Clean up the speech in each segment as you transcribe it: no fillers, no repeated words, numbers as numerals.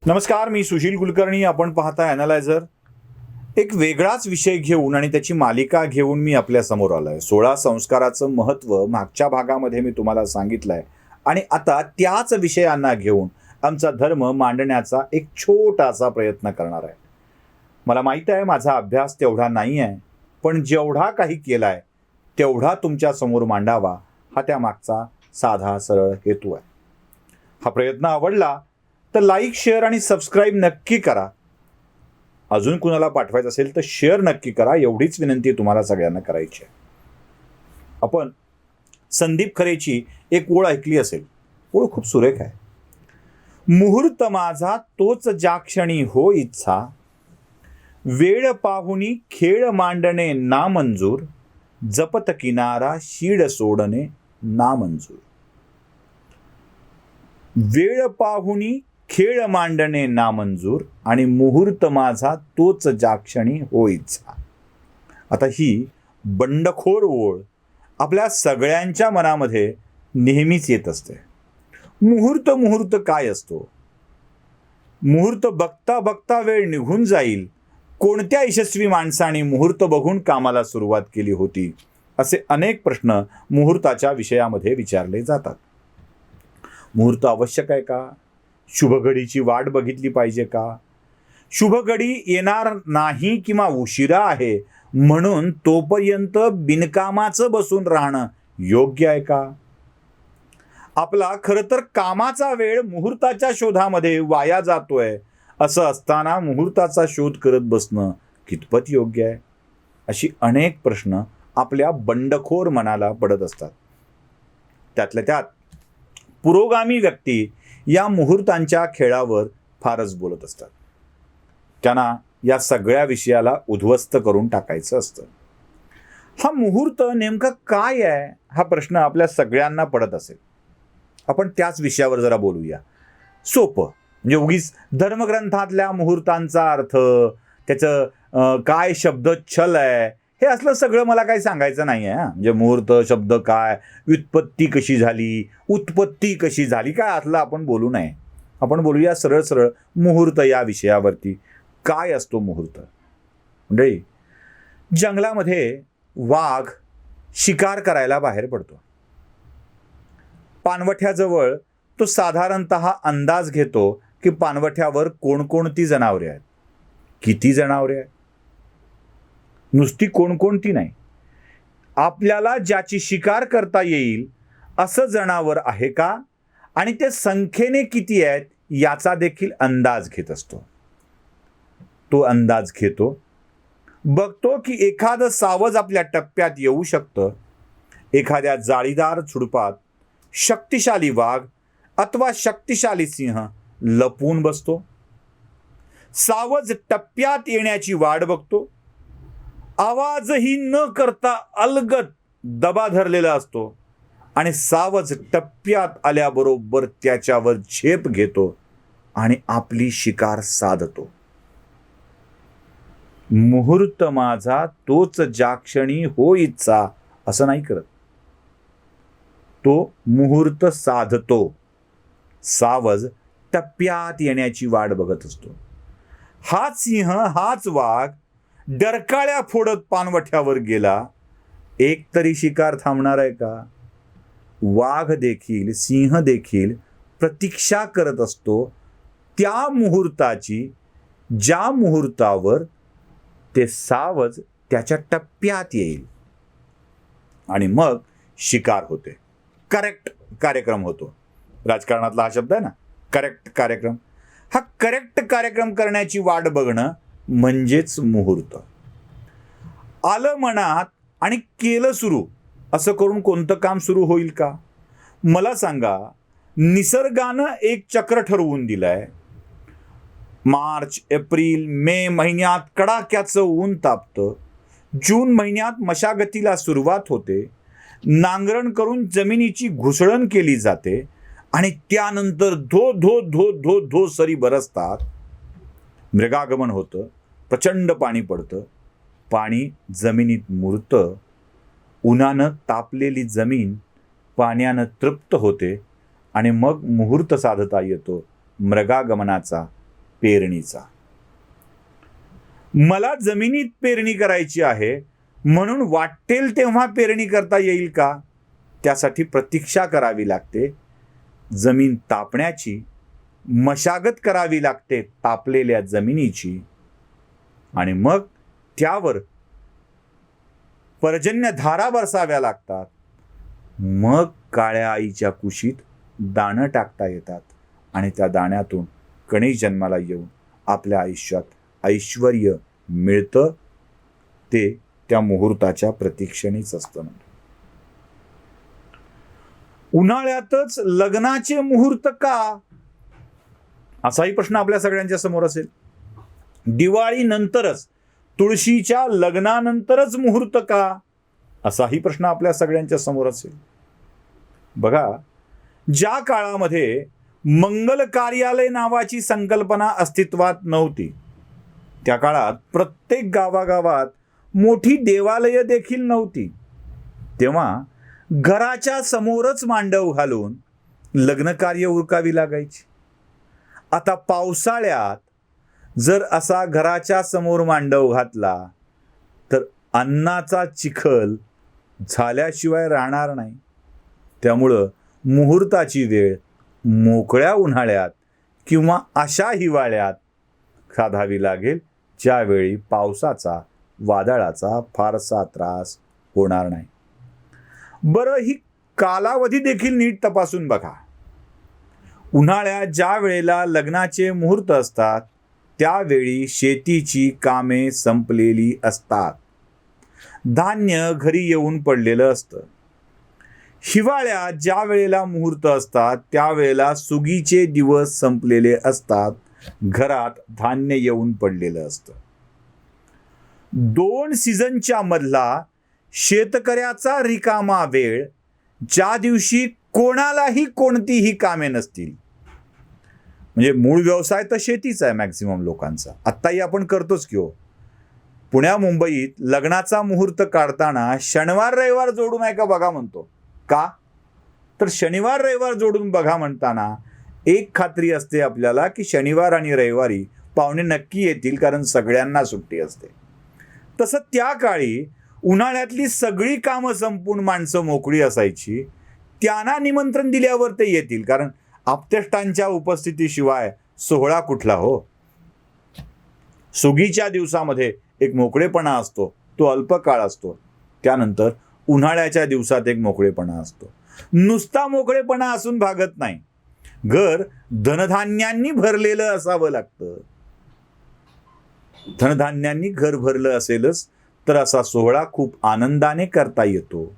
नमस्कार, मी सुशील कुलकर्णी. आपण पाहता ॲनालायझर. एक वेगळाच विषय घेऊन आणि त्याची मालिका घेऊन मी आपल्या समोर आलोय. 16 संस्काराचं महत्त्व मागच्या भागामध्ये मी तुम्हाला सांगितलंय आणि आता त्याच विषयांना घेऊन आमचा धर्म मांडण्याचा एक छोटासा प्रयत्न करणार आहे. मला माहीत आहे माझा अभ्यास तेवढा नाही आहे, पण जेवढा काही केलाय तेवढा तुमच्या समोर मांडावा हा त्यामागचा साधा सरळ हेतू आहे. हा प्रयत्न आवडला तर लाईक, शेअर आणि सबस्क्राईब नक्की करा. अजून कुणाला पाठवायचं असेल तर शेअर नक्की करा. एवढीच विनंती तुम्हाला सगळ्यांना करायची आहे. आपण संदीप खरेची एक ओळ ऐकली असेल. ओळ खूप सुरेख आहे. मुहूर्त माझा तोच ज्या क्षणी हो इच्छा, वेळ पाहुनी खेळ मांडणे नामंजूर, जपत किनारा शीड सोडणे नामंजूर. वेळ पाहुनी खेळ मांडणे नामंजूर आणि मुहूर्त माझा तोच ज्या क्षणी हो इच्छा. आता ही बंडखोर ओळ आपल्या सगळ्यांच्या मनामध्ये नेहमीच येत असते. मुहूर्त मुहूर्त काय असतो? मुहूर्त बघता बघता वेळ निघून जाईल. कोणत्या यशस्वी माणसाने मुहूर्त बघून कामाला सुरुवात केली होती? असे अनेक प्रश्न मुहूर्ताच्या विषयामध्ये विचारले जातात. मुहूर्त आवश्यक आहे का? शुभघडीची वाट बघितली पाहिजे का? शुभघडी येणार नाही किंवा उशिरा आहे म्हणून तोपर्यंत बिनकामाचं बसून राहणं योग्य आहे का? आपला खरं तर कामाचा वेळ मुहूर्ताच्या शोधामध्ये वाया जातोय. असं असताना मुहूर्ताचा शोध करत बसणं कितपत योग्य आहे? अशी अनेक प्रश्न आपल्या बंडखोर मनाला पडत असतात. त्यातल्या त्यात पुरोगामी व्यक्ती या मुहूर्तांच्या खेळावर फारच बोलत असतात. त्यांना या सगळ्या विषयाला उद्ध्वस्त करून टाकायचं असतं. हा मुहूर्त नेमका काय आहे हा प्रश्न आपल्या सगळ्यांना पडत असेल. आपण त्याच विषयावर जरा बोलूया. सोपं म्हणजे उगीच धर्मग्रंथातल्या मुहूर्तांचा अर्थ, त्याचं काय शब्दच्छल आहे, हे असलं सगळं मला काही सांगायचं नाही आहे. म्हणजे मुहूर्त शब्द काय, व्युत्पत्ती कशी झाली, उत्पत्ती कशी झाली, काय असलं आपण बोलू नये. आपण बोलूया सरळ सरळ मुहूर्त या विषयावरती. काय असतो मुहूर्त? म्हणजे जंगलामध्ये वाघ शिकार करायला बाहेर पडतो. पाणवठ्याजवळ तो साधारणतः अंदाज घेतो की पाणवठ्यावर कोणकोणती जनावरे आहेत, किती जनावरे आहेत. नुसती कोणकोणती नाही, आपल्याला ज्याची शिकार करता येईल असं जनावर आहे का आणि ते संख्येने किती आहेत याचा देखील अंदाज घेत असतो. तो अंदाज घेतो, बघतो की एखादं सावज आपल्या टप्प्यात येऊ शकतं. एखाद्या जाळीदार झुडपात शक्तिशाली वाघ अथवा शक्तिशाली सिंह लपून बसतो. सावज टप्प्यात येण्याची वाट बघतो. आवाजही न करता अलगद दबा धरलेला असतो आणि सावज टप्प्यात आल्याबरोबर त्याच्यावर झेप घेतो आणि आपली शिकार साधतो. मुहूर्त माझा तोच ज्या क्षणी हो इच्छा असं नाही करत. तो मुहूर्त साधतो. सावज टप्प्यात येण्याची वाट बघत असतो. हाच सिंह, हाच वाघ डरकाळ्या फोडत पाणवठ्यावर गेला. एक तरी शिकार थांबणार आहे का? वाघ देखील, सिंह देखील प्रतीक्षा करत असतो त्या मुहूर्ताची, ज्या मुहूर्तावर ते सावज त्याच्या टप्प्यात येईल आणि मग शिकार होते. करेक्ट कार्यक्रम होतो. राजकारणातला हा शब्द आहे ना, करेक्ट कार्यक्रम. हा करेक्ट कार्यक्रम करण्याची वाट बघणं म्हणजेच मुहूर्त. आलं मनात आणि केलं सुरू असं करून कोणतं काम सुरू होईल का? मला सांगा. निसर्गानं एक चक्र ठरवून दिलंय. मार्च, एप्रिल, मे महिन्यात कडाक्याचं ऊन तापतं. जून महिन्यात मशागतीला सुरुवात होते. नांगरण करून जमिनीची घुसळण केली जाते आणि त्यानंतर धो धो धो धो धो सरी बरसतात. मृगागमन होतं. प्रचंड पाणी पडतं. पाणी जमिनीत मुरतं. उन्हानं तापलेली जमीन पाण्यानं तृप्त होते आणि मग मुहूर्त साधता येतो मृगागमनाचा पेरणीचा. मला जमिनीत पेरणी करायची आहे म्हणून वाटेल तेव्हा पेरणी करता येईल का? त्यासाठी प्रतीक्षा करावी लागते, जमीन तापण्याची, मशागत करावी लागते तापलेल्या जमिनीची, आणि मग त्यावर पर्जन्यधारा बरसाव्या लागतात. मग काळ्या आईच्या कुशीत दाणं टाकता येतात आणि त्या दाण्यातून कणीस जन्माला येऊन आपल्या आयुष्यात ऐश्वर्य मिळतं. ते त्या मुहूर्ताच्या प्रतीक्षेनेच असतं. उन्हाळ्यातच लग्नाचे मुहूर्त का, असाही प्रश्न आपल्या सगळ्यांच्या समोर असेल. दिवाळी नंतरच, तुळशीच्या लग्नानंतरच मुहूर्त का, असाही प्रश्न आपल्या सगळ्यांच्या समोर असेल. बघा, ज्या काळामध्ये मंगल कार्यालय नावाची संकल्पना अस्तित्वात नव्हती, त्या काळात प्रत्येक गावागावात मोठी देवालय देखील नव्हती, तेव्हा घराच्या समोरच मांडव घालून लग्न कार्य उरकावी लागायची. आता पावसाळ्यात जर असा घराच्या समोर मांडव घातला तर अन्नाचा चिखल झाल्याशिवाय राहणार नाही. त्यामुळं मुहूर्ताची वेळ मोकळ्या उन्हाळ्यात किंवा अशा हिवाळ्यात साधावी लागेल ज्यावेळी पावसाचा, वादळाचा फारसा त्रास होणार नाही. बरं, ही कालावधी देखील नीट तपासून बघा. उन्हाळ्यात ज्या वेळेला लग्नाचे मुहूर्त असतात त्यावेळी शेतीची कामे संपलेली असतात, धान्य घरी येऊन पडलेलं असतं. हिवाळ्यात ज्या वेळेला मुहूर्त असतात त्यावेळेला सुगीचे दिवस संपलेले असतात, घरात धान्य येऊन पडलेलं असतं. 2 सीझनच्या मधला शेतकऱ्याचा रिकामा वेळ, ज्या दिवशी कोणालाही कोणतीही कामे नसतील, म्हणजे मूळ व्यवसाय तर शेतीचा आहे मॅक्सिमम लोकांचा. आत्ताही आपण करतोच की हो. पुण्या मुंबईत लग्नाचा मुहूर्त काढताना शनिवार रविवार जोडून आहे का बघा म्हणतो. का तर शनिवार रविवार जोडून बघा म्हणताना एक खात्री असते आपल्याला की शनिवार आणि रविवारी पाहुणे नक्की येतील, कारण सगळ्यांना सुट्टी असते. तसं त्या काळी उन्हाळ्यातली सगळी कामं संपून माणसं मोकळी असायची. त्यांना निमंत्रण दिल्यावर ते येतील, कारण आप्तेष्टांच्या उपस्थितीशिवाय सोहळा कुठला हो. सुगीच्या दिवसामध्ये एक मोकळेपणा असतो, तो अल्पकाळ असतो. त्यानंतर उन्हाळ्याच्या दिवसात एक मोकळेपणा असतो. नुसता मोकळेपणा असून भागत नाही, घर धनधान्यांनी भरलेलं असावं लागतं. धनधान्यांनी घर भरलं असेलच तर असा सोहळा खूप आनंदाने करता येतो.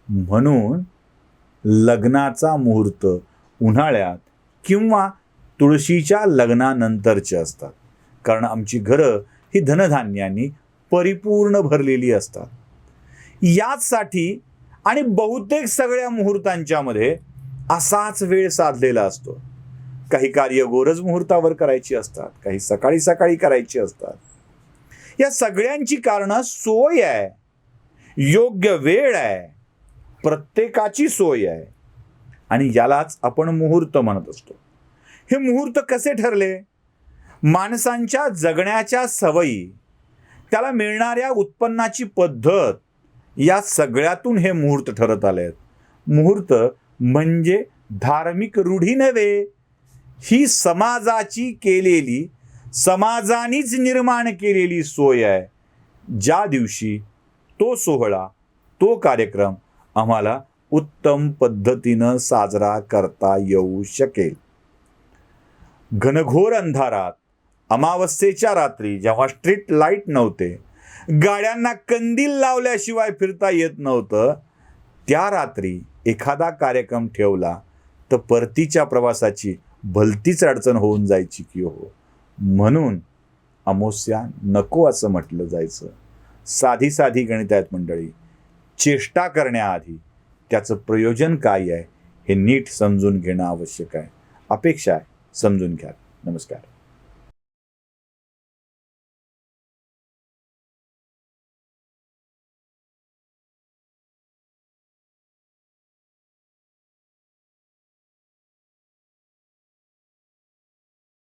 म्हणून लग्नाचा मुहूर्त उन्हाळ्यात किंवा तुळशीच्या लग्नानंतरचे असतात, कारण आमची घरं ही धनधान्यांनी परिपूर्ण भरलेली असतात. याचसाठी आणि बहुतेक सगळ्या मुहूर्तांच्या मध्ये असाच वेळ साधलेला असतो. काही कार्य गोरज मुहूर्तावर करायची असतात, काही सकाळी सकाळी करायची असतात. या सगळ्यांची कारणं सोय आहे, योग्य वेळ आहे, प्रत्येकाची सोय आहे, आणि यालाच आपण मुहूर्त म्हणत असतो. हे मुहूर्त कसे ठरले? माणसांच्या जगण्याच्या सवयी, त्याला मिळणाऱ्या उत्पन्नाची पद्धत, या सगळ्यातून हे मुहूर्त ठरत आले आहेत. मुहूर्त म्हणजे धार्मिक रूढी नव्हे, ही समाजाची केलेली, समाजानेच निर्माण केलेली सोय आहे, ज्या दिवशी तो सोहळा, तो कार्यक्रम आम्हाला उत्तम पद्धतीनं साजरा करता येऊ शकेल. घनघोर अंधारात, अमावस्येच्या रात्री, जेव्हा स्ट्रीट लाईट नव्हते, गाड्यांना कंदील लावल्याशिवाय फिरता येत नव्हतं, त्या रात्री एखादा कार्यक्रम ठेवला तर परतीच्या प्रवासाची भलतीच अडचण होऊन जायची की हो. म्हणून अमावस्या नको असं म्हटलं जायचं. साधी साधी गणित आहेत मंडळी. चेष्टा करण्याआधी त्याचं प्रयोजन काय आहे हे नीट समजून घेणं आवश्यक आहे. अपेक्षा आहे समजून घ्या. नमस्कार.